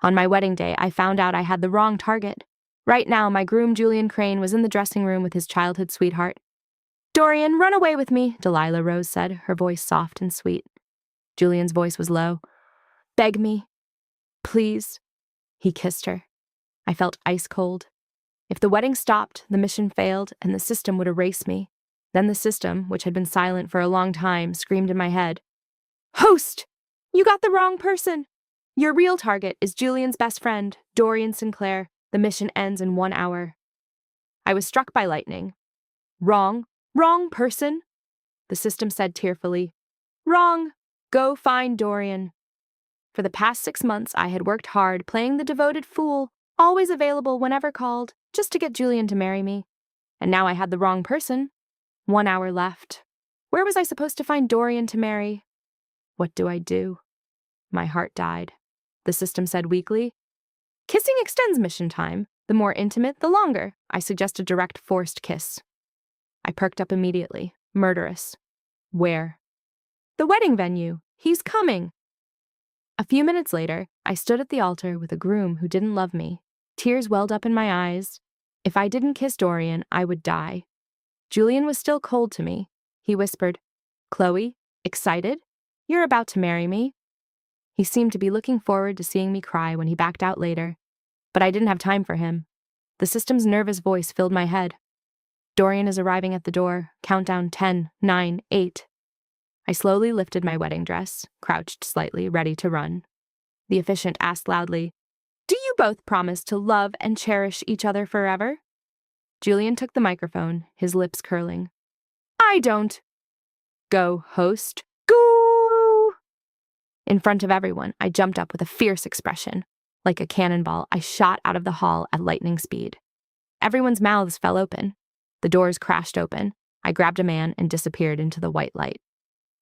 On my wedding day, I found out I had the wrong target. Right now, my groom Julian Crane was in the dressing room with his childhood sweetheart. "Dorian, run away with me," Delilah Rose said, her voice soft and sweet. Julian's voice was low. "Beg me. Please." He kissed her. I felt ice cold. If the wedding stopped, the mission failed, and the system would erase me. Then the system, which had been silent for a long time, screamed in my head, "Host! You got the wrong person! Your real target is Julian's best friend, Dorian Sinclair. The mission ends in 1 hour." I was struck by lightning. "Wrong person," the system said tearfully. "Wrong. Go find Dorian." For the past 6 months, I had worked hard, playing the devoted fool, always available whenever called, just to get Julian to marry me. And now I had the wrong person. 1 hour left. Where was I supposed to find Dorian to marry? What do I do? My heart died. The system said weakly, "Kissing extends mission time. The more intimate, the longer." I suggest a direct forced kiss. I perked up immediately. Murderous. Where? "The wedding venue. He's coming." A few minutes later, I stood at the altar with a groom who didn't love me. Tears welled up in my eyes. If I didn't kiss Dorian, I would die. Julian was still cold to me. He whispered, "Chloe, excited? You're about to marry me." He seemed to be looking forward to seeing me cry when he backed out later. But I didn't have time for him. The system's nervous voice filled my head. "Dorian is arriving at the door. Countdown 10, 9, 8. I slowly lifted my wedding dress, crouched slightly, ready to run. The officiant asked loudly, "Do you both promise to love and cherish each other forever?" Julian took the microphone, his lips curling. "I don't." "Go, host. Go!" In front of everyone, I jumped up with a fierce expression. Like a cannonball, I shot out of the hall at lightning speed. Everyone's mouths fell open. The doors crashed open. I grabbed a man and disappeared into the white light.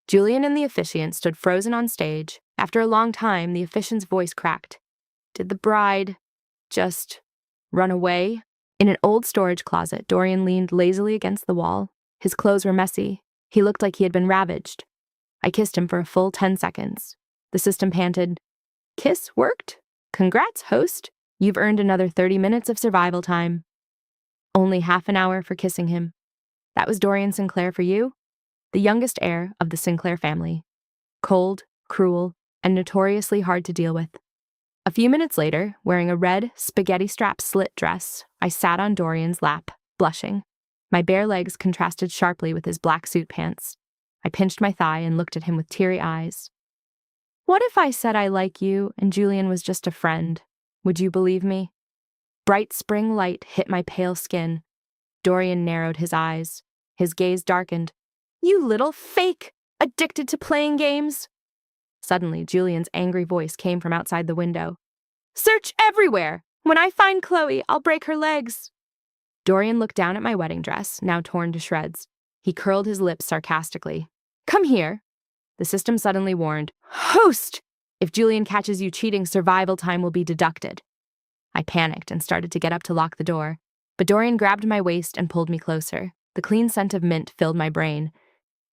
Julian and the officiant stood frozen on stage. After a long time, the officiant's voice cracked. Did the bride just run away? In an old storage closet, Dorian leaned lazily against the wall. His clothes were messy. He looked like he had been ravaged. I kissed him for a full 10 seconds. The system panted, "Kiss worked? Congrats, host. You've earned another 30 minutes of survival time." Only half an hour for kissing him. That was Dorian Sinclair for you? The youngest heir of the Sinclair family. Cold, cruel, and notoriously hard to deal with. A few minutes later, wearing a red, spaghetti-strap slit dress, I sat on Dorian's lap, blushing. My bare legs contrasted sharply with his black suit pants. I pinched my thigh and looked at him with teary eyes. "What if I said I like you and Julian was just a friend? Would you believe me?" Bright spring light hit my pale skin. Dorian narrowed his eyes. His gaze darkened. "You little fake! Addicted to playing games!" Suddenly, Julian's angry voice came from outside the window. "Search everywhere! When I find Chloe, I'll break her legs!" Dorian looked down at my wedding dress, now torn to shreds. He curled his lips sarcastically. "Come here." The system suddenly warned, "Host! If Julian catches you cheating, survival time will be deducted." I panicked and started to get up to lock the door, but Dorian grabbed my waist and pulled me closer. The clean scent of mint filled my brain.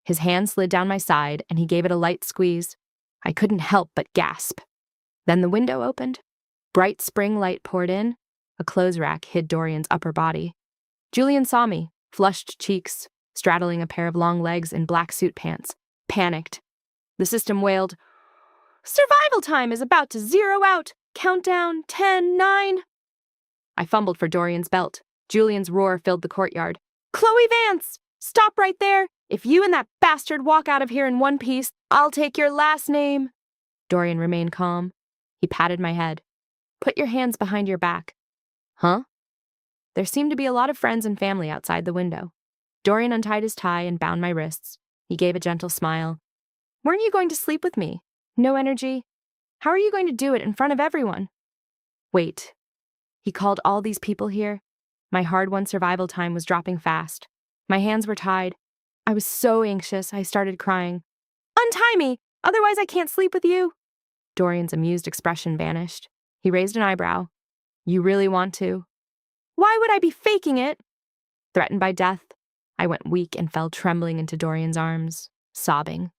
His hand slid down my side, and he gave it a light squeeze. I couldn't help but gasp. Then the window opened. Bright spring light poured in. A clothes rack hid Dorian's upper body. Julian saw me, flushed cheeks, straddling a pair of long legs in black suit pants, panicked. The system wailed, "Survival time is about to zero out. Countdown 10, 9. I fumbled for Dorian's belt. Julian's roar filled the courtyard. "Chloe Vance! Stop right there! If you and that bastard walk out of here in one piece, I'll take your last name." Dorian remained calm. He patted my head. "Put your hands behind your back." "Huh?" There seemed to be a lot of friends and family outside the window. Dorian untied his tie and bound my wrists. He gave a gentle smile. "Weren't you going to sleep with me? No energy? How are you going to do it in front of everyone?" Wait. He called all these people here? My hard-won survival time was dropping fast. My hands were tied. I was so anxious, I started crying. "Untie me! Otherwise I can't sleep with you!" Dorian's amused expression vanished. He raised an eyebrow. "You really want to?" "Why would I be faking it?" Threatened by death, I went weak and fell trembling into Dorian's arms, sobbing.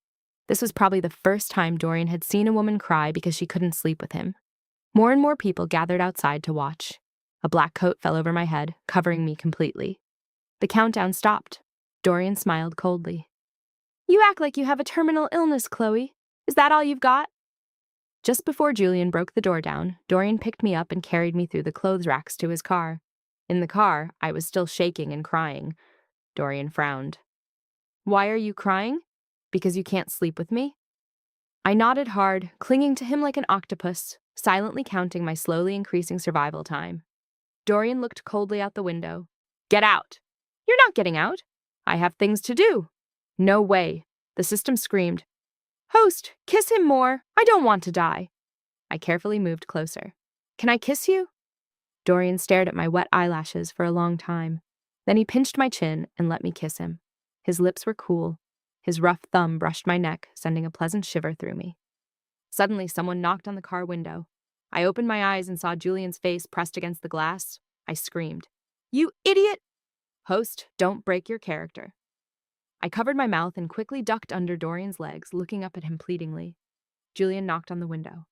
This was probably the first time Dorian had seen a woman cry because she couldn't sleep with him. More and more people gathered outside to watch. A black coat fell over my head, covering me completely. The countdown stopped. Dorian smiled coldly. You act like you have a terminal illness, Chloe. Is that all you've got? Just before Julian broke the door down, Dorian picked me up and carried me through the clothes racks to his car. In the car, I was still shaking and crying. Dorian frowned. Why are you crying? Because you can't sleep with me? I nodded hard, clinging to him like an octopus, silently counting my slowly increasing survival time. Dorian looked coldly out the window. Get out! You're not getting out. I have things to do. No way. The system screamed. Host, kiss him more. I don't want to die. I carefully moved closer. Can I kiss you? Dorian stared at my wet eyelashes for a long time. Then he pinched my chin and let me kiss him. His lips were cool. His rough thumb brushed my neck, sending a pleasant shiver through me. Suddenly, someone knocked on the car window. I opened my eyes and saw Julian's face pressed against the glass. I screamed. You idiot! Host, don't break your character. I covered my mouth and quickly ducked under Dorian's legs, looking up at him pleadingly. Julian knocked on the window.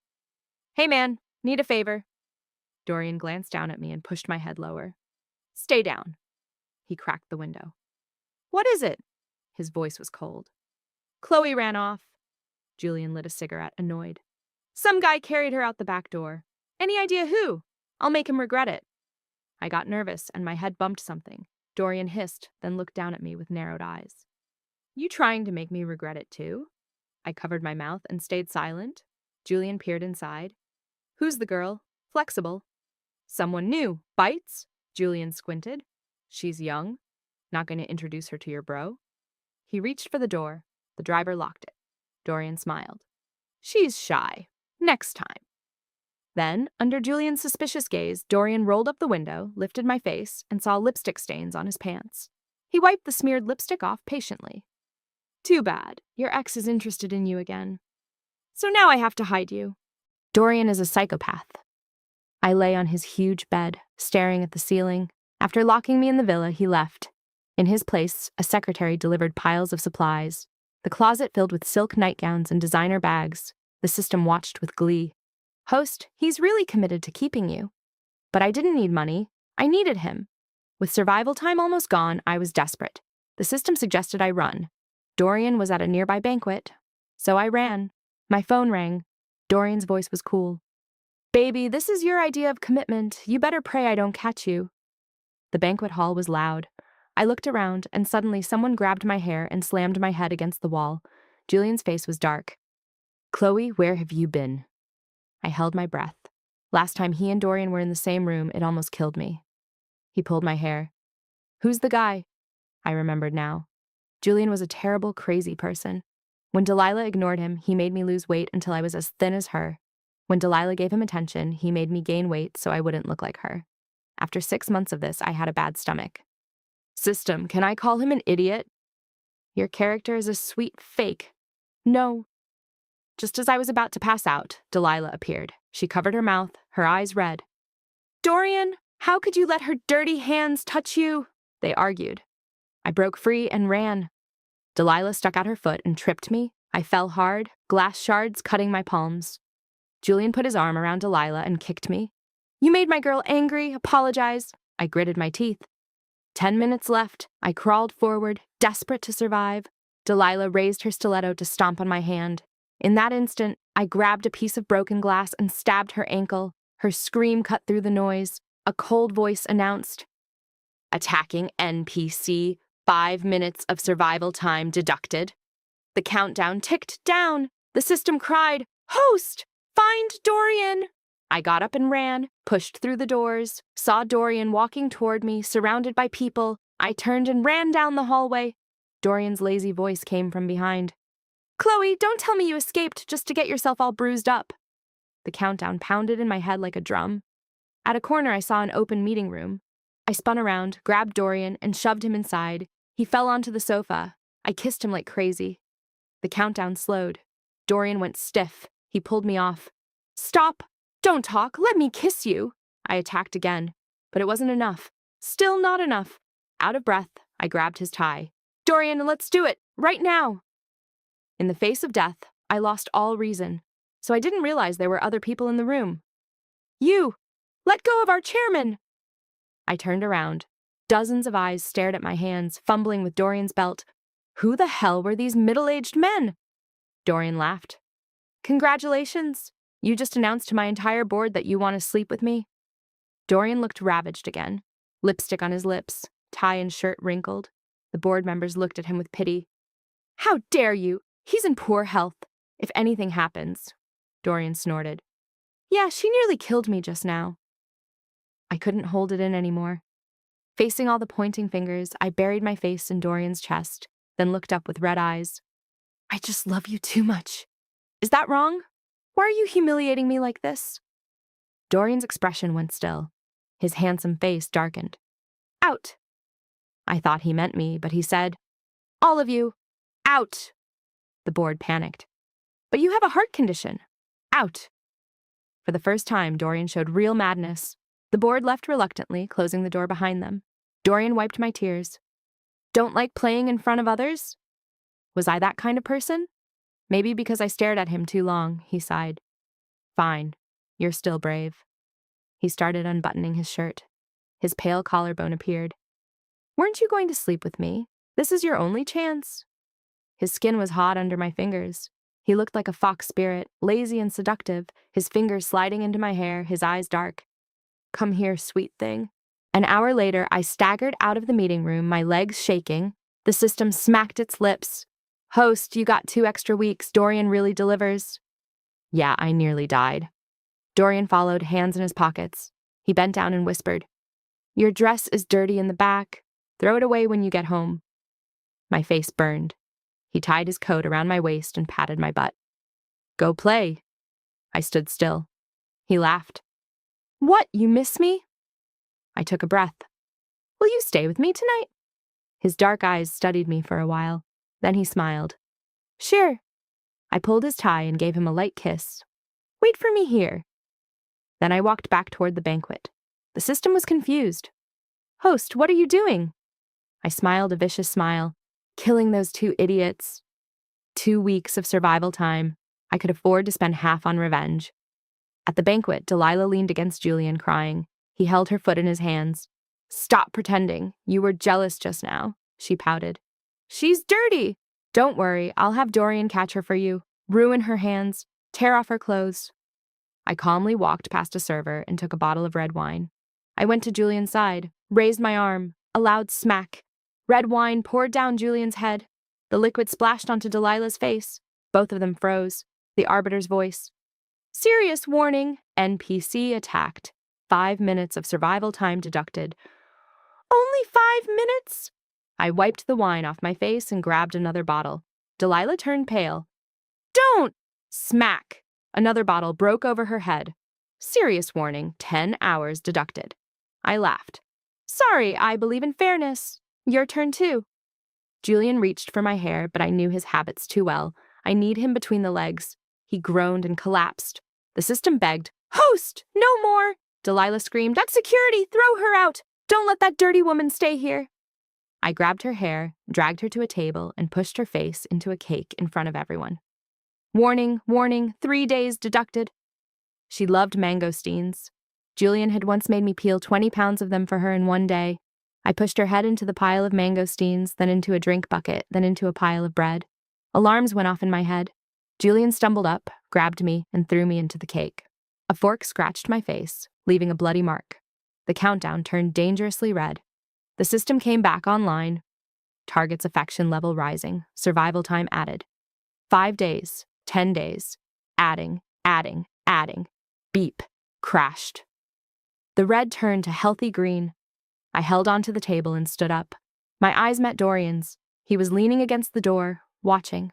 Hey man, need a favor. Dorian glanced down at me and pushed my head lower. Stay down. He cracked the window. What is it? His voice was cold. Chloe ran off. Julian lit a cigarette, annoyed. Some guy carried her out the back door. Any idea who? I'll make him regret it. I got nervous and my head bumped something. Dorian hissed, then looked down at me with narrowed eyes. You trying to make me regret it too? I covered my mouth and stayed silent. Julian peered inside. Who's the girl? Flexible. Someone new. Bites? Julian squinted. She's young. Not going to introduce her to your bro? He reached for the door. The driver locked it. Dorian smiled. She's shy. Next time. Then, under Julian's suspicious gaze, Dorian rolled up the window, lifted my face, and saw lipstick stains on his pants. He wiped the smeared lipstick off patiently. Too bad. Your ex is interested in you again. So now I have to hide you. Dorian is a psychopath. I lay on his huge bed, staring at the ceiling. After locking me in the villa, he left. In his place, a secretary delivered piles of supplies. The closet filled with silk nightgowns and designer bags. The system watched with glee. Host, he's really committed to keeping you. But I didn't need money. I needed him. With survival time almost gone, I was desperate. The system suggested I run. Dorian was at a nearby banquet. So I ran. My phone rang. Dorian's voice was cool. Baby, this is your idea of commitment. You better pray I don't catch you. The banquet hall was loud. I looked around, and suddenly someone grabbed my hair and slammed my head against the wall. Julian's face was dark. Chloe, where have you been? I held my breath. Last time he and Dorian were in the same room, it almost killed me. He pulled my hair. Who's the guy? I remembered now. Julian was a terrible, crazy person. When Delilah ignored him, he made me lose weight until I was as thin as her. When Delilah gave him attention, he made me gain weight so I wouldn't look like her. After 6 months of this, I had a bad stomach. System, can I call him an idiot? Your character is a sweet fake. No. Just as I was about to pass out, Delilah appeared. She covered her mouth, her eyes red. Dorian, how could you let her dirty hands touch you? They argued. I broke free and ran. Delilah stuck out her foot and tripped me. I fell hard, glass shards cutting my palms. Julian put his arm around Delilah and kicked me. You made my girl angry, apologize. I gritted my teeth. 10 minutes left. I crawled forward, desperate to survive. Delilah raised her stiletto to stomp on my hand. In that instant, I grabbed a piece of broken glass and stabbed her ankle. Her scream cut through the noise. A cold voice announced, attacking NPC, 5 minutes of survival time deducted. The countdown ticked down. The system cried, Host! Find Dorian! I got up and ran, pushed through the doors, saw Dorian walking toward me, surrounded by people. I turned and ran down the hallway. Dorian's lazy voice came from behind. Chloe, don't tell me you escaped just to get yourself all bruised up. The countdown pounded in my head like a drum. At a corner, I saw an open meeting room. I spun around, grabbed Dorian, and shoved him inside. He fell onto the sofa. I kissed him like crazy. The countdown slowed. Dorian went stiff. He pulled me off. Stop! Don't talk! Let me kiss you! I attacked again. But it wasn't enough. Still not enough. Out of breath, I grabbed his tie. Dorian, let's do it! Right now! In the face of death, I lost all reason. So I didn't realize there were other people in the room. You! Let go of our chairman! I turned around. Dozens of eyes stared at my hands, fumbling with Dorian's belt. Who the hell were these middle-aged men? Dorian laughed. Congratulations! You just announced to my entire board that you want to sleep with me. Dorian looked ravaged again. Lipstick on his lips, tie and shirt wrinkled. The board members looked at him with pity. How dare you! He's in poor health. If anything happens, Dorian snorted. Yeah, she nearly killed me just now. I couldn't hold it in anymore. Facing all the pointing fingers, I buried my face in Dorian's chest, then looked up with red eyes. I just love you too much. Is that wrong? Why are you humiliating me like this? Dorian's expression went still. His handsome face darkened. Out! I thought he meant me, but he said, All of you, out! The board panicked. But you have a heart condition. Out! For the first time, Dorian showed real madness. The board left reluctantly, closing the door behind them. Dorian wiped my tears. Don't like playing in front of others? Was I that kind of person? Maybe because I stared at him too long, he sighed. Fine, you're still brave. He started unbuttoning his shirt. His pale collarbone appeared. Weren't you going to sleep with me? This is your only chance. His skin was hot under my fingers. He looked like a fox spirit, lazy and seductive, his fingers sliding into my hair, his eyes dark. Come here, sweet thing. An hour later, I staggered out of the meeting room, my legs shaking. The system smacked its lips. Host, you got 2 extra weeks. Dorian really delivers. Yeah, I nearly died. Dorian followed, hands in his pockets. He bent down and whispered, Your dress is dirty in the back. Throw it away when you get home. My face burned. He tied his coat around my waist and patted my butt. Go play. I stood still. He laughed. What, you miss me? I took a breath. Will you stay with me tonight? His dark eyes studied me for a while. Then he smiled. Sure. I pulled his tie and gave him a light kiss. Wait for me here. Then I walked back toward the banquet. The system was confused. Host, what are you doing? I smiled a vicious smile. Killing those 2 idiots. 2 weeks of survival time. I could afford to spend half on revenge. At the banquet, Delilah leaned against Julian, crying. He held her foot in his hands. Stop pretending. You were jealous just now, she pouted. She's dirty. Don't worry, I'll have Dorian catch her for you. Ruin her hands. Tear off her clothes. I calmly walked past a server and took a bottle of red wine. I went to Julian's side, raised my arm. A loud smack. Red wine poured down Julian's head. The liquid splashed onto Delilah's face. Both of them froze. The arbiter's voice. Serious warning. NPC attacked. 5 minutes of survival time deducted. Only 5 minutes? I wiped the wine off my face and grabbed another bottle. Delilah turned pale. Don't! Smack! Another bottle broke over her head. Serious warning. 10 hours deducted. I laughed. Sorry, I believe in fairness. Your turn too. Julian reached for my hair, but I knew his habits too well. I kneed him between the legs. He groaned and collapsed. The system begged, Host, no more! Delilah screamed, That's security! Throw her out! Don't let that dirty woman stay here! I grabbed her hair, dragged her to a table, and pushed her face into a cake in front of everyone. Warning, warning, 3 days deducted. She loved mangosteens. Julian had once made me peel 20 pounds of them for her in one day. I pushed her head into the pile of mangosteens, then into a drink bucket, then into a pile of bread. Alarms went off in my head. Julian stumbled up, grabbed me, and threw me into the cake. A fork scratched my face, leaving a bloody mark. The countdown turned dangerously red. The system came back online. Target's affection level rising, survival time added. 5 days, 10 days, adding. Beep, crashed. The red turned to healthy green. I held onto the table and stood up. My eyes met Dorian's. He was leaning against the door, watching.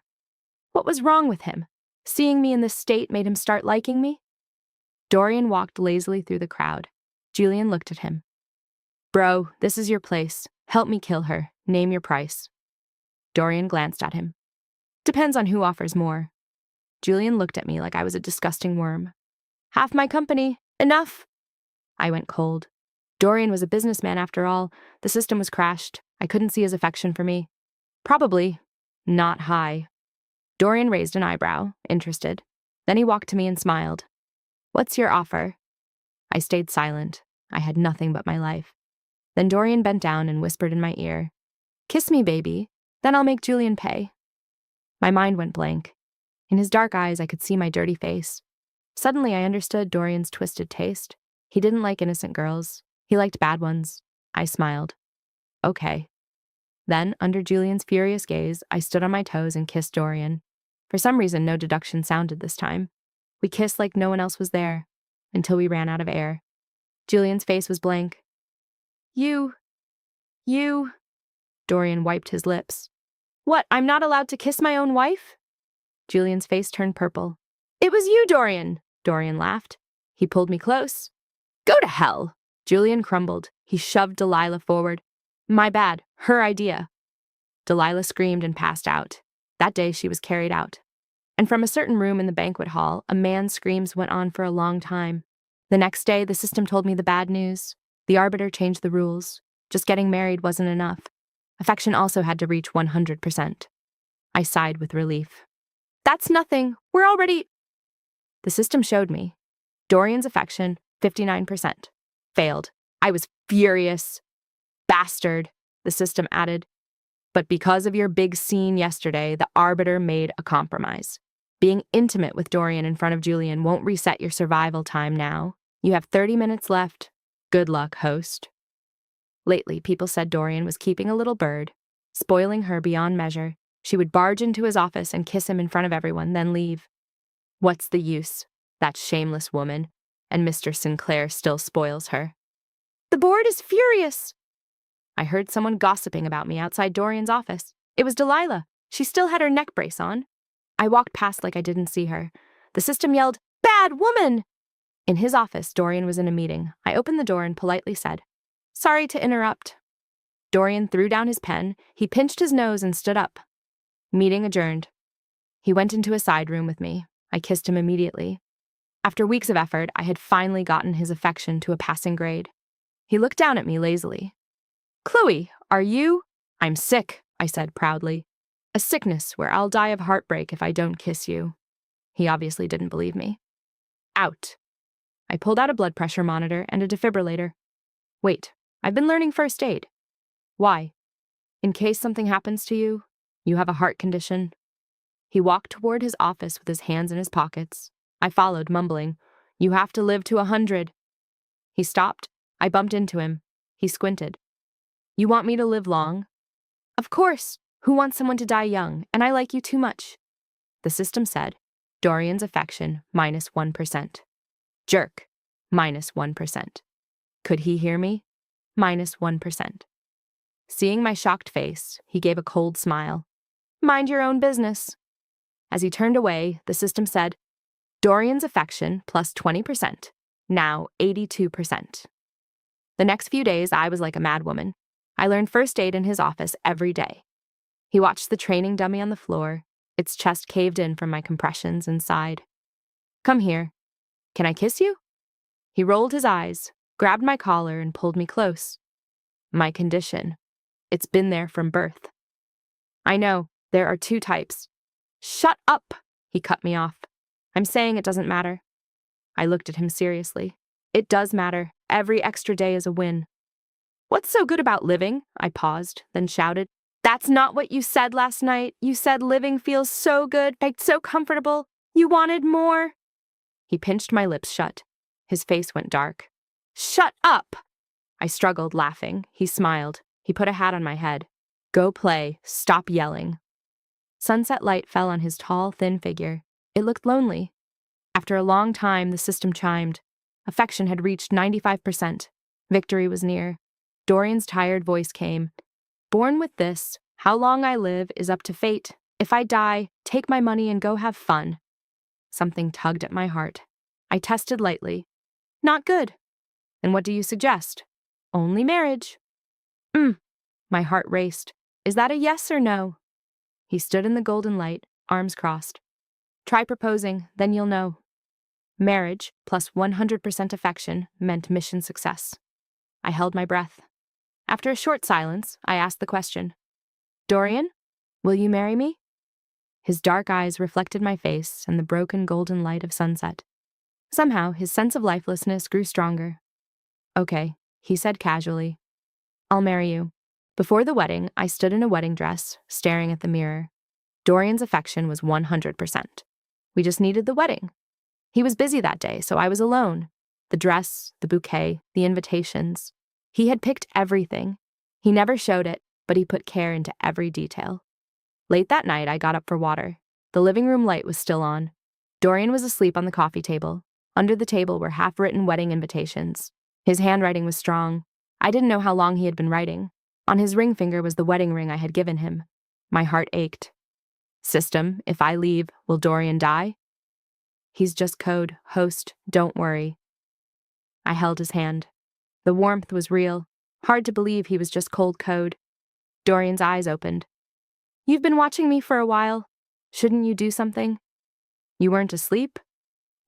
What was wrong with him? Seeing me in this state made him start liking me? Dorian walked lazily through the crowd. Julian looked at him. Bro, this is your place. Help me kill her. Name your price. Dorian glanced at him. Depends on who offers more. Julian looked at me like I was a disgusting worm. Half my company. Enough. I went cold. Dorian was a businessman after all. The system was crashed. I couldn't see his affection for me. Probably not high. Dorian raised an eyebrow, interested. Then he walked to me and smiled. What's your offer? I stayed silent. I had nothing but my life. Then Dorian bent down and whispered in my ear, "Kiss me, baby. Then I'll make Julian pay." My mind went blank. In his dark eyes, I could see my dirty face. Suddenly, I understood Dorian's twisted taste. He didn't like innocent girls. He liked bad ones. I smiled. Okay. Then, under Julian's furious gaze, I stood on my toes and kissed Dorian. For some reason, no deduction sounded this time. We kissed like no one else was there, until we ran out of air. Julian's face was blank. You. Dorian wiped his lips. What, I'm not allowed to kiss my own wife? Julian's face turned purple. It was you, Dorian, Dorian laughed. He pulled me close. Go to hell. Julian crumbled. He shoved Delilah forward. My bad, her idea. Delilah screamed and passed out. That day she was carried out. And from a certain room in the banquet hall, a man's screams went on for a long time. The next day, the system told me the bad news. The arbiter changed the rules. Just getting married wasn't enough. Affection also had to reach 100%. I sighed with relief. That's nothing. We're already... The system showed me. Dorian's affection, 59%. Failed. I was furious. Bastard, the system added. But because of your big scene yesterday, the arbiter made a compromise. Being intimate with Dorian in front of Julian won't reset your survival time now. You have 30 minutes left. Good luck, host. Lately, people said Dorian was keeping a little bird, spoiling her beyond measure. She would barge into his office and kiss him in front of everyone, then leave. What's the use? That shameless woman. And Mr. Sinclair still spoils her. The board is furious. I heard someone gossiping about me outside Dorian's office. It was Delilah. She still had her neck brace on. I walked past like I didn't see her. The system yelled, "Bad woman!" In his office, Dorian was in a meeting. I opened the door and politely said, "Sorry to interrupt." Dorian threw down his pen. He pinched his nose and stood up. Meeting adjourned. He went into a side room with me. I kissed him immediately. After weeks of effort, I had finally gotten his affection to a passing grade. He looked down at me lazily. "Chloe, are you—" "I'm sick," I said proudly. "A sickness where I'll die of heartbreak if I don't kiss you." He obviously didn't believe me. Out. I pulled out a blood pressure monitor and a defibrillator. Wait, I've been learning first aid. Why? In case something happens to you, you have a heart condition. He walked toward his office with his hands in his pockets. I followed, mumbling, "You have to live to 100. He stopped. I bumped into him. He squinted. "You want me to live long?" "Of course. Who wants someone to die young? And I like you too much." The system said, Dorian's affection, -1%. Jerk, -1%. Could he hear me? -1%. Seeing my shocked face, he gave a cold smile. "Mind your own business." As he turned away, the system said, Dorian's affection plus 20%, now 82%. The next few days, I was like a madwoman. I learned first aid in his office every day. He watched the training dummy on the floor. Its chest caved in from my compressions and sighed. "Come here. Can I kiss you?" He rolled his eyes, grabbed my collar, and pulled me close. My condition. It's been there from birth. I know, there are 2 types. Shut up, he cut me off. I'm saying it doesn't matter. I looked at him seriously. It does matter. Every extra day is a win. What's so good about living? I paused, then shouted. That's not what you said last night. You said living feels so good, like so comfortable. You wanted more. He pinched my lips shut. His face went dark. Shut up! I struggled, laughing. He smiled. He put a hat on my head. Go play. Stop yelling. Sunset light fell on his tall, thin figure. It looked lonely. After a long time, the system chimed. Affection had reached 95%. Victory was near. Dorian's tired voice came. Born with this, how long I live is up to fate. If I die, take my money and go have fun. Something tugged at my heart. I tested lightly. Not good. Then what do you suggest? Only marriage. My heart raced. Is that a yes or no? He stood in the golden light, arms crossed. Try proposing, then you'll know. Marriage plus 100% affection meant mission success. I held my breath. After a short silence, I asked the question. Dorian, will you marry me? His dark eyes reflected my face and the broken golden light of sunset. Somehow, his sense of lifelessness grew stronger. Okay, he said casually. I'll marry you. Before the wedding, I stood in a wedding dress, staring at the mirror. Dorian's affection was 100%. We just needed the wedding. He was busy that day, so I was alone. The dress, the bouquet, the invitations. He had picked everything. He never showed it, but he put care into every detail. Late that night, I got up for water. The living room light was still on. Dorian was asleep on the coffee table. Under the table were half-written wedding invitations. His handwriting was strong. I didn't know how long he had been writing. On his ring finger was the wedding ring I had given him. My heart ached. System, if I leave, will Dorian die? He's just code. Host, don't worry. I held his hand. The warmth was real. Hard to believe he was just cold code. Dorian's eyes opened. You've been watching me for a while. Shouldn't you do something? You weren't asleep?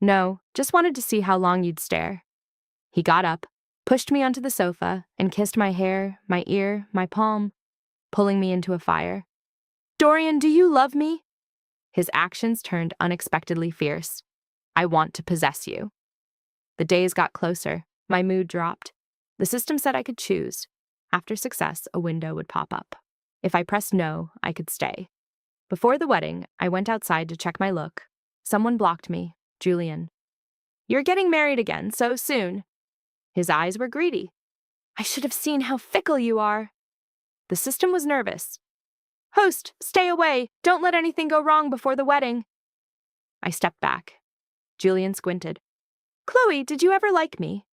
No, just wanted to see how long you'd stare. He got up, pushed me onto the sofa, and kissed my hair, my ear, my palm, pulling me into a fire. Dorian, do you love me? His actions turned unexpectedly fierce. I want to possess you. The days got closer. My mood dropped. The system said I could choose. After success, a window would pop up. If I pressed no, I could stay. Before the wedding, I went outside to check my look. Someone blocked me, Julian. You're getting married again so soon. His eyes were greedy. I should have seen how fickle you are. The system was nervous. Host, stay away. Don't let anything go wrong before the wedding. I stepped back. Julian squinted. Chloe, did you ever like me?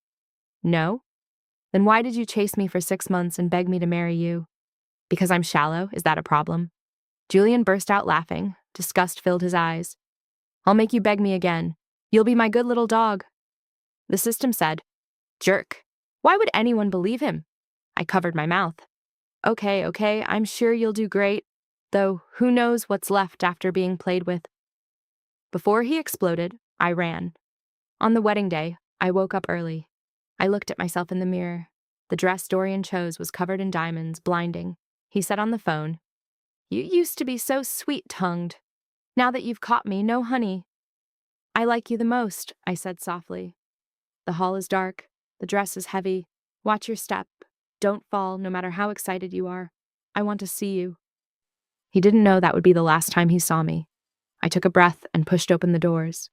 No. Then why did you chase me for 6 months and beg me to marry you? Because I'm shallow, is that a problem? Julian burst out laughing. Disgust filled his eyes. I'll make you beg me again. You'll be my good little dog. The system said, Jerk. Why would anyone believe him? I covered my mouth. Okay, I'm sure you'll do great. Though, who knows what's left after being played with. Before he exploded, I ran. On the wedding day, I woke up early. I looked at myself in the mirror. The dress Dorian chose was covered in diamonds, blinding. He said on the phone, You used to be so sweet-tongued. Now that you've caught me, no honey. I like you the most, I said softly. The hall is dark. The dress is heavy. Watch your step. Don't fall, no matter how excited you are. I want to see you. He didn't know that would be the last time he saw me. I took a breath and pushed open the doors.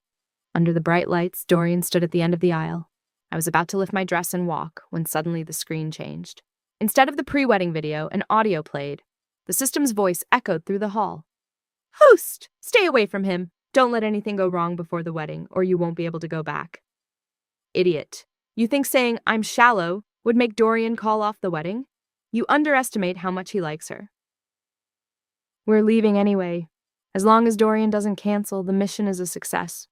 Under the bright lights, Dorian stood at the end of the aisle. I was about to lift my dress and walk when suddenly the screen changed. Instead of the pre-wedding video, an audio played. The system's voice echoed through the hall. Host, stay away from him. Don't let anything go wrong before the wedding, or you won't be able to go back. Idiot. You think saying, I'm shallow, would make Dorian call off the wedding? You underestimate how much he likes her. We're leaving anyway. As long as Dorian doesn't cancel, the mission is a success.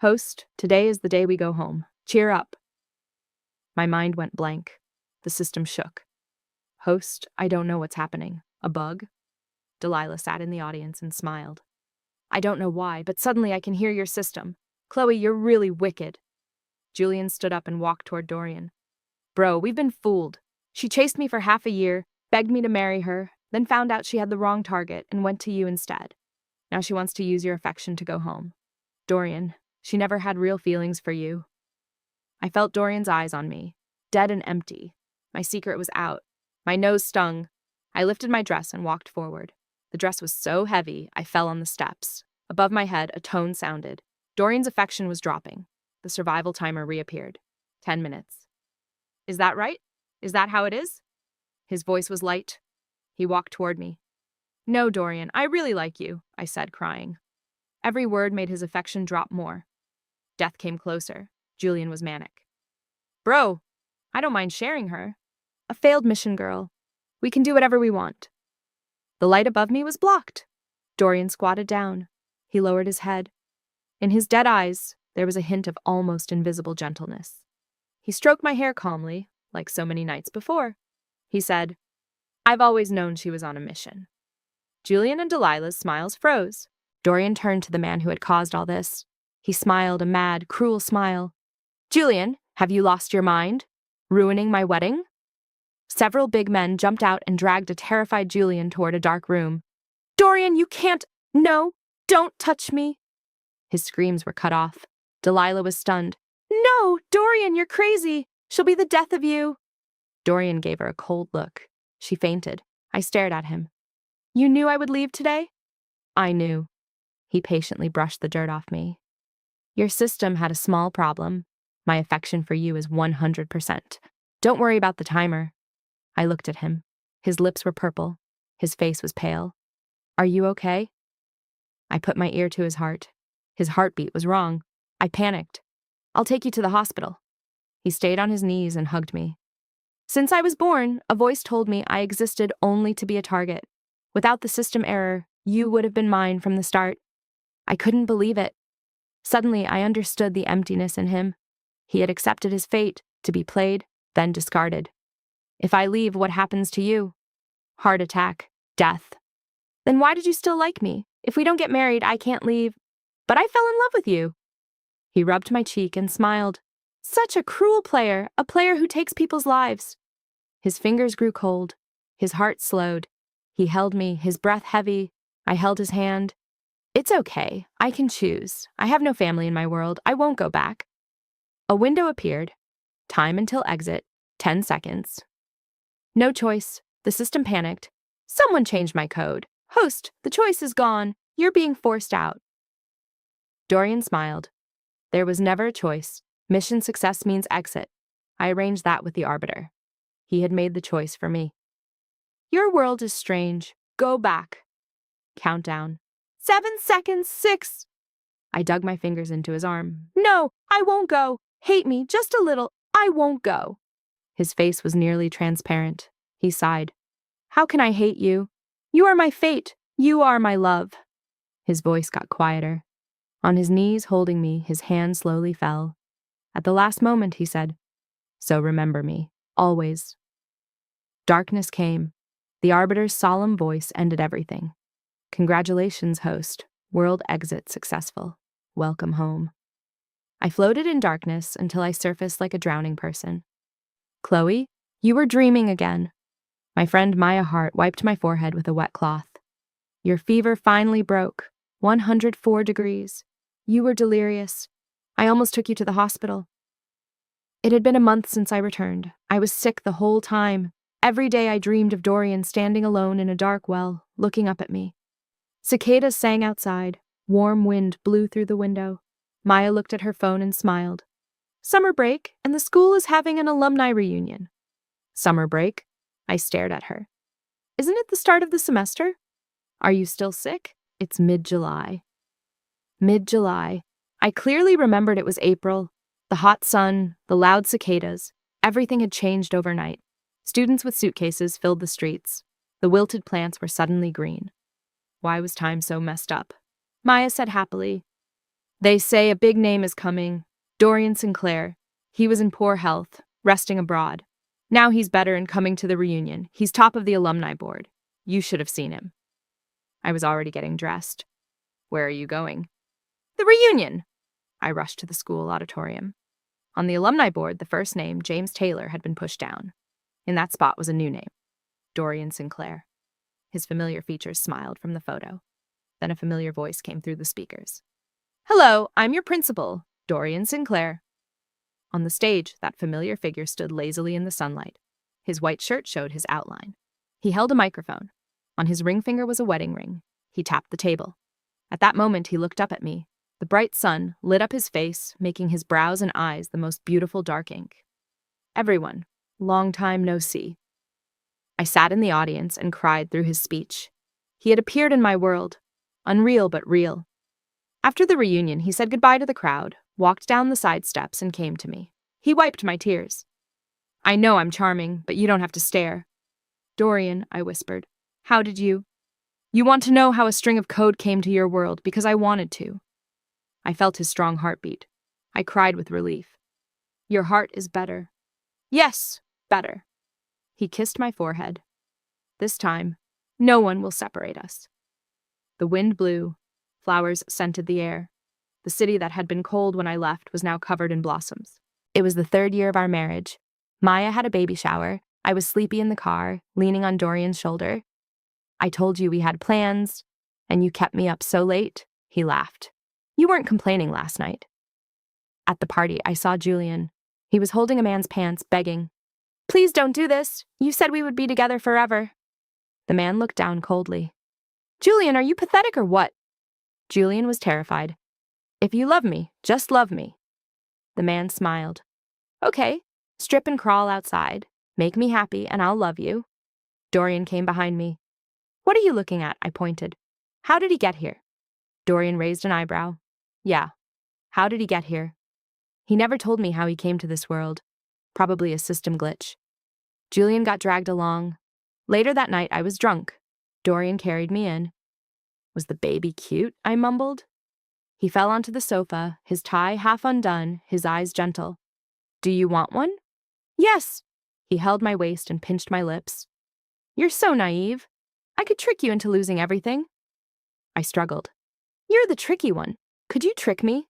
Host, today is the day we go home. Cheer up. My mind went blank. The system shook. Host, I don't know what's happening. A bug? Delilah sat in the audience and smiled. I don't know why, but suddenly I can hear your system. Chloe, you're really wicked. Julian stood up and walked toward Dorian. Bro, we've been fooled. She chased me for half a year, begged me to marry her, then found out she had the wrong target and went to you instead. Now she wants to use your affection to go home. Dorian, she never had real feelings for you. I felt Dorian's eyes on me, dead and empty. My secret was out. My nose stung. I lifted my dress and walked forward. The dress was so heavy, I fell on the steps. Above my head, a tone sounded. Dorian's affection was dropping. The survival timer reappeared. 10 minutes. Is that right? Is that how it is? His voice was light. He walked toward me. No, Dorian, I really like you, I said, crying. Every word made his affection drop more. Death came closer. Julian was manic. Bro, I don't mind sharing her. A failed mission girl. We can do whatever we want. The light above me was blocked. Dorian squatted down. He lowered his head. In his dead eyes, there was a hint of almost invisible gentleness. He stroked my hair calmly, like so many nights before. He said, I've always known she was on a mission. Julian and Delilah's smiles froze. Dorian turned to the man who had caused all this. He smiled a mad, cruel smile. Julian, have you lost your mind? Ruining my wedding? Several big men jumped out and dragged a terrified Julian toward a dark room. Dorian, you can't! No! Don't touch me! His screams were cut off. Delilah was stunned. No, Dorian, you're crazy. She'll be the death of you. Dorian gave her a cold look. She fainted. I stared at him. You knew I would leave today? I knew. He patiently brushed the dirt off me. Your system had a small problem. My affection for you is 100%. Don't worry about the timer. I looked at him. His lips were purple. His face was pale. Are you okay? I put my ear to his heart. His heartbeat was wrong. I panicked. I'll take you to the hospital. He stayed on his knees and hugged me. Since I was born, a voice told me I existed only to be a target. Without the system error, you would have been mine from the start. I couldn't believe it. Suddenly, I understood the emptiness in him. He had accepted his fate, to be played, then discarded. If I leave, what happens to you? Heart attack, death. Then why did you still like me? If we don't get married, I can't leave. But I fell in love with you. He rubbed my cheek and smiled. Such a cruel player, a player who takes people's lives. His fingers grew cold. His heart slowed. He held me, his breath heavy. I held his hand. It's okay. I can choose. I have no family in my world. I won't go back. A window appeared. Time until exit, 10 seconds. No choice. The system panicked. Someone changed my code. Host, the choice is gone. You're being forced out. Dorian smiled. There was never a choice. Mission success means exit. I arranged that with the Arbiter. He had made the choice for me. Your world is strange. Go back. Countdown. 7 seconds, 6. I dug my fingers into his arm. No, I won't go. Hate me, just a little. I won't go. His face was nearly transparent. He sighed. How can I hate you? You are my fate. You are my love. His voice got quieter. On his knees holding me, his hand slowly fell. At the last moment, he said, So remember me, always. Darkness came. The Arbiter's solemn voice ended everything. Congratulations, host. World exit successful. Welcome home. I floated in darkness until I surfaced like a drowning person. Chloe, you were dreaming again. My friend Maya Hart wiped my forehead with a wet cloth. Your fever finally broke. 104 degrees. You were delirious. I almost took you to the hospital. It had been a month since I returned. I was sick the whole time. Every day I dreamed of Dorian standing alone in a dark well, looking up at me. Cicadas sang outside. Warm wind blew through the window. Maya looked at her phone and smiled. Summer break, and the school is having an alumni reunion. Summer break? I stared at her. Isn't it the start of the semester? Are you still sick? It's mid-July. Mid-July. I clearly remembered it was April. The hot sun, the loud cicadas. Everything had changed overnight. Students with suitcases filled the streets. The wilted plants were suddenly green. Why was time so messed up? Maya said happily. They say a big name is coming. Dorian Sinclair. He was in poor health, resting abroad. Now he's better and coming to the reunion. He's top of the alumni board. You should have seen him. I was already getting dressed. Where are you going? The reunion! I rushed to the school auditorium. On the alumni board, the first name, James Taylor, had been pushed down. In that spot was a new name, Dorian Sinclair. His familiar features smiled from the photo. Then a familiar voice came through the speakers. Hello, I'm your principal, Dorian Sinclair. On the stage, that familiar figure stood lazily in the sunlight. His white shirt showed his outline. He held a microphone. On his ring finger was a wedding ring. He tapped the table. At that moment, he looked up at me. The bright sun lit up his face, making his brows and eyes the most beautiful dark ink. Everyone, long time no see. I sat in the audience and cried through his speech. He had appeared in my world, unreal but real. After the reunion, he said goodbye to the crowd, walked down the side steps, and came to me. He wiped my tears. I know I'm charming, but you don't have to stare. Dorian, I whispered, how did you? You want to know how a string of code came to your world because I wanted to. I felt his strong heartbeat. I cried with relief. Your heart is better. Yes, better. He kissed my forehead. This time, no one will separate us. The wind blew. Flowers scented the air. The city that had been cold when I left was now covered in blossoms. It was the 3rd year of our marriage. Maya had a baby shower. I was sleepy in the car, leaning on Dorian's shoulder. I told you we had plans, and you kept me up so late. He laughed. You weren't complaining last night. At the party, I saw Julian. He was holding a man's pants, begging, "Please don't do this. You said we would be together forever." The man looked down coldly. "Julian, are you pathetic or what?" Julian was terrified. "If you love me, just love me." The man smiled. "Okay, strip and crawl outside. Make me happy and I'll love you." Dorian came behind me. "What are you looking at?" I pointed. "How did he get here?" Dorian raised an eyebrow. "Yeah, how did he get here?" He never told me how he came to this world. Probably a system glitch. Julian got dragged along. Later that night, I was drunk. Dorian carried me in. "Was the baby cute?" I mumbled. He fell onto the sofa, his tie half undone, his eyes gentle. "Do you want one?" "Yes." He held my waist and pinched my lips. "You're so naive. I could trick you into losing everything." I struggled. "You're the tricky one. Could you trick me?"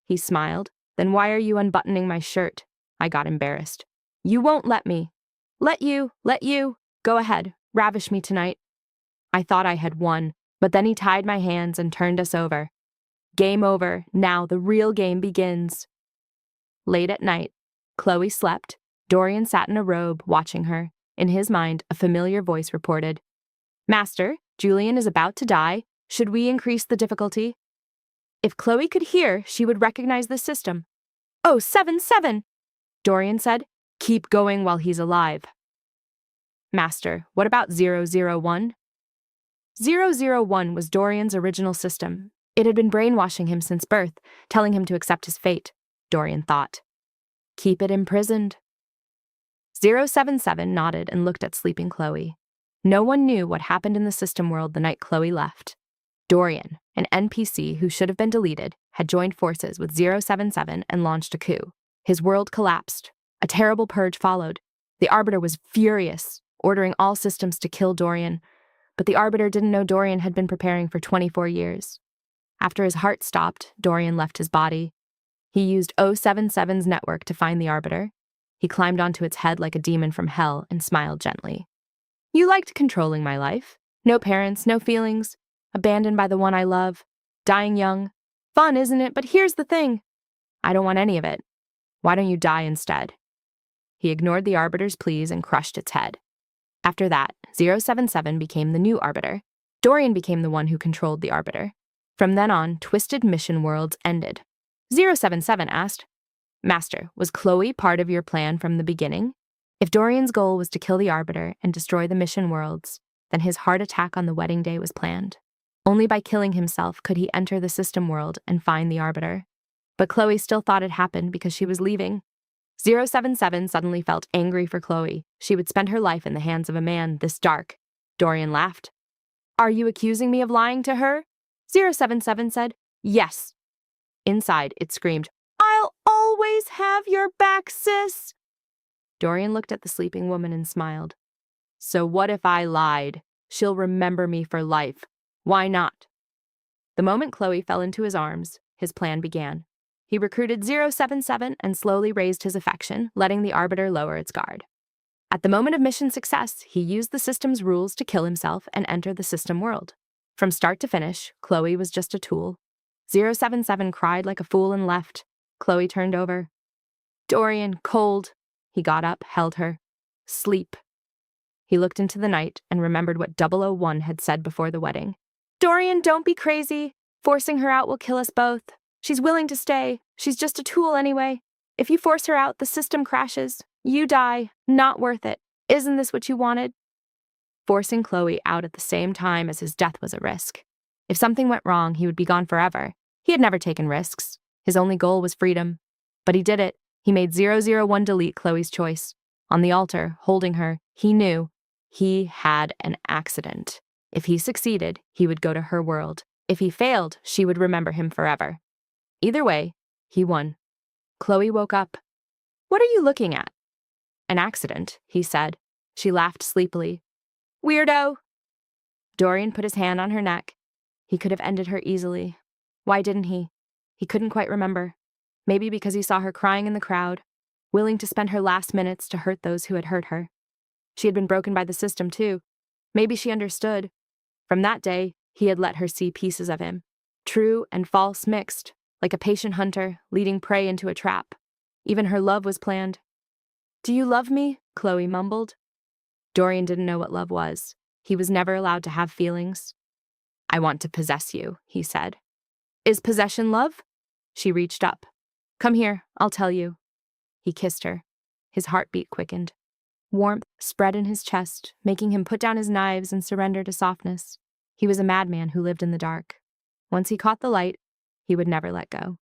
He smiled. "Then why are you unbuttoning my shirt?" I got embarrassed. "You won't let me." Let you. Go ahead, ravish me tonight." I thought I had won, but then he tied my hands and turned us over. Game over. Now the real game begins. Late at night, Chloe slept. Dorian sat in a robe, watching her. In his mind, a familiar voice reported, "Master, Julian is about to die. Should we increase the difficulty?" If Chloe could hear, she would recognize the system. "Oh, 7-7, Dorian said. "Keep going while he's alive." "Master, what about 001? 001 was Dorian's original system. It had been brainwashing him since birth, telling him to accept his fate, Dorian thought. "Keep it imprisoned." 077 nodded and looked at sleeping Chloe. No one knew what happened in the system world the night Chloe left. Dorian, an NPC who should have been deleted, had joined forces with 077 and launched a coup. His world collapsed. A terrible purge followed. The Arbiter was furious, ordering all systems to kill Dorian, but the Arbiter didn't know Dorian had been preparing for 24 years. After his heart stopped, Dorian left his body. He used 077's network to find the Arbiter. He climbed onto its head like a demon from hell and smiled gently. "You liked controlling my life. No parents, no feelings. Abandoned by the one I love. Dying young. Fun, isn't it? But here's the thing. I don't want any of it. Why don't you die instead?" He ignored the Arbiter's pleas and crushed its head. After that, 077 became the new Arbiter. Dorian became the one who controlled the Arbiter. From then on, Twisted Mission Worlds ended. 077 asked, "Master, was Chloe part of your plan from the beginning?" If Dorian's goal was to kill the Arbiter and destroy the Mission Worlds, then his heart attack on the wedding day was planned. Only by killing himself could he enter the system world and find the Arbiter. But Chloe still thought it happened because she was leaving. 077 suddenly felt angry for Chloe. She would spend her life in the hands of a man this dark. Dorian laughed. "Are you accusing me of lying to her?" 077 said, "Yes." Inside, it screamed, "I'll always have your back, sis." Dorian looked at the sleeping woman and smiled. "So what if I lied? She'll remember me for life. Why not?" The moment Chloe fell into his arms, his plan began. He recruited 077 and slowly raised his affection, letting the Arbiter lower its guard. At the moment of mission success, he used the system's rules to kill himself and enter the system world. From start to finish, Chloe was just a tool. 077 cried like a fool and left. Chloe turned over. "Dorian, cold." He got up, held her. "Sleep." He looked into the night and remembered what 001 had said before the wedding. "Dorian, don't be crazy. Forcing her out will kill us both. She's willing to stay. She's just a tool anyway. If you force her out, the system crashes. You die. Not worth it. Isn't this what you wanted?" Forcing Chloe out at the same time as his death was a risk. If something went wrong, he would be gone forever. He had never taken risks. His only goal was freedom. But he did it. He made 001 delete Chloe's choice. On the altar, holding her, he knew he had an accident. If he succeeded, he would go to her world. If he failed, she would remember him forever. Either way, he won. Chloe woke up. "What are you looking at?" "An accident," he said. She laughed sleepily. "Weirdo." Dorian put his hand on her neck. He could have ended her easily. Why didn't he? He couldn't quite remember. Maybe because he saw her crying in the crowd, willing to spend her last minutes to hurt those who had hurt her. She had been broken by the system, too. Maybe she understood. From that day, he had let her see pieces of him. True and false mixed, like a patient hunter leading prey into a trap. Even her love was planned. "Do you love me?" Chloe mumbled. Dorian didn't know what love was. He was never allowed to have feelings. "I want to possess you," he said. "Is possession love?" She reached up. "Come here, I'll tell you." He kissed her. His heartbeat quickened. Warmth spread in his chest, making him put down his knives and surrender to softness. He was a madman who lived in the dark. Once he caught the light, he would never let go.